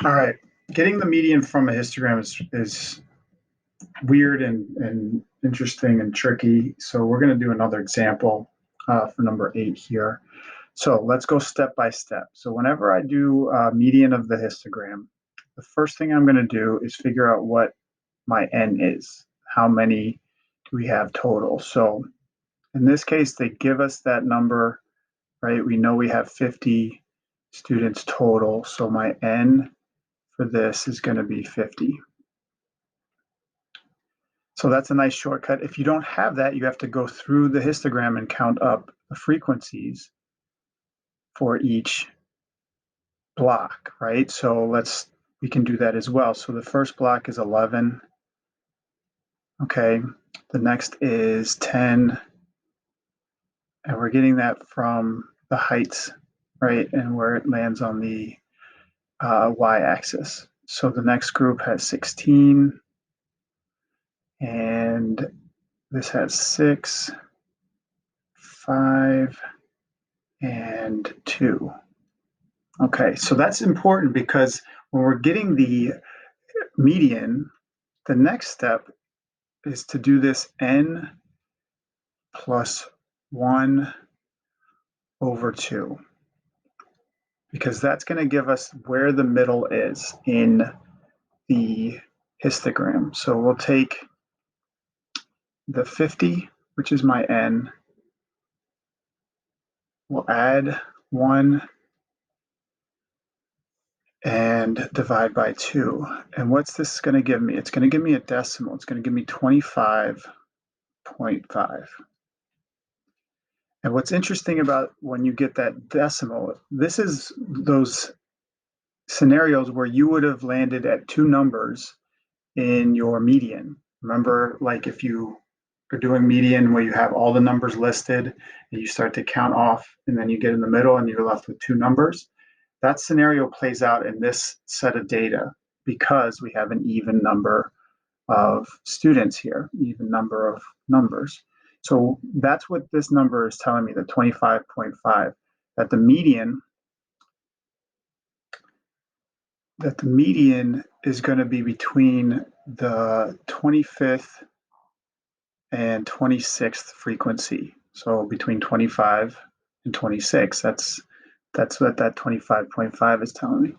All right. Getting the median from a histogram is weird and interesting and tricky. So we're going to do another example for number 8 here. So let's go step by step. So whenever I do median of the histogram, the first thing I'm going to do is figure out what my n is. How many do we have total? So in this case, they give us that number, right? We know we have 50 students total. So my n for this is going to be 50. So that's a nice shortcut. If you don't have that, you have to go through the histogram and count up the frequencies for each block, right? So we can do that as well. So the first block is 11. Okay. The next is 10. And we're getting that from the heights, right? And where it lands on the y-axis. So the next group has 16. And this has 6, 5, and 2. Okay, so that's important because when we're getting the median, the next step is to do this n plus 1 over 2, because that's going to give us where the middle is in the histogram. So we'll take the 50, which is my n, we'll add 1 and divide by 2. And what's this going to give me? It's going to give me a decimal. It's going to give me 25.5. And what's interesting about when you get that decimal, this is those scenarios where you would have landed at two numbers in your median. Remember, like if you are doing median where you have all the numbers listed and you start to count off and then you get in the middle and you're left with two numbers, that scenario plays out in this set of data because we have an even number of students here, even number of numbers. So that's what this number is telling me, the 25.5, that the median is going to be between the 25th and 26th frequency. So between 25 and 26, that's what that 25.5 is telling me.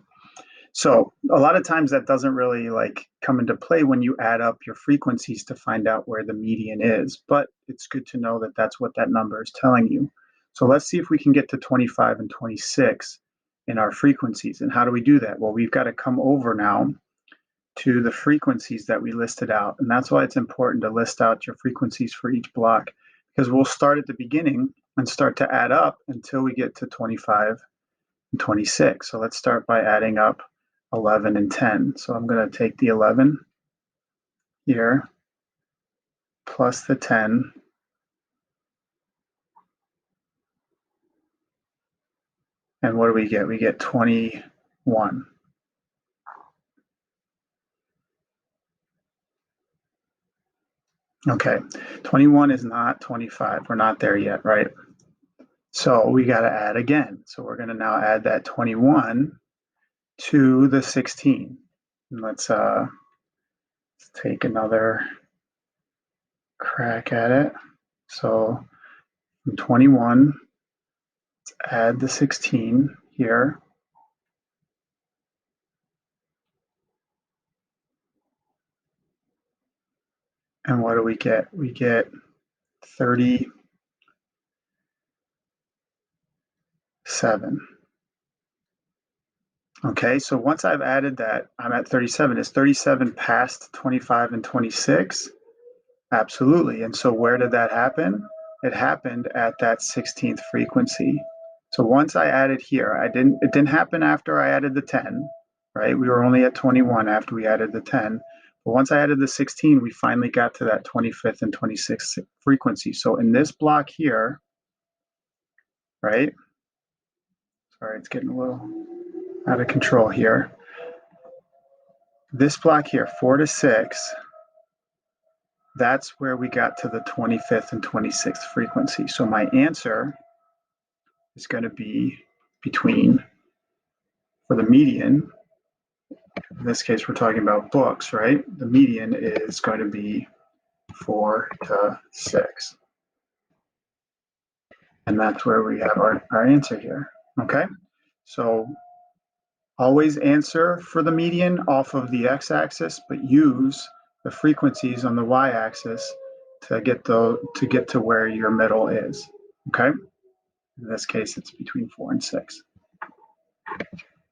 So a lot of times that doesn't really like come into play when you add up your frequencies to find out where the median is, but it's good to know that that's what that number is telling you. So let's see if we can get to 25 and 26 in our frequencies. And how do we do that? Well, we've got to come over now to the frequencies that we listed out. And that's why it's important to list out your frequencies for each block, because we'll start at the beginning and start to add up until we get to 25 and 26. So let's start by adding up 11 and 10. So I'm going to take the 11 here plus the 10. And what do we get? We get 21. Okay, 21 is not 25. We're not there yet, right? So we got to add again. So we're going to now add that 21 to the 16. And let's take another crack at it. So from 21, let's add the 16 here. And what do we get? We get 37. Okay, so once I've added that, I'm at 37. Is 37 past 25 and 26? Absolutely. And so where did that happen? It happened at that 16th frequency. So once I added here, it didn't happen after I added the 10, right? We were only at 21 after we added the 10. But once I added the 16, we finally got to that 25th and 26th frequency. So in this block here, right? Sorry, it's getting a little out of control here. This block here, 4 to 6, that's where we got to the 25th and 26th frequency. So my answer is going to be between, for the median, in this case, we're talking about books, right? The median is going to be 4 to 6. And that's where we have our answer here, okay? So always answer for the median off of the x-axis, but use the frequencies on the y-axis to get to where your middle is, okay? In this case, it's between 4 and 6.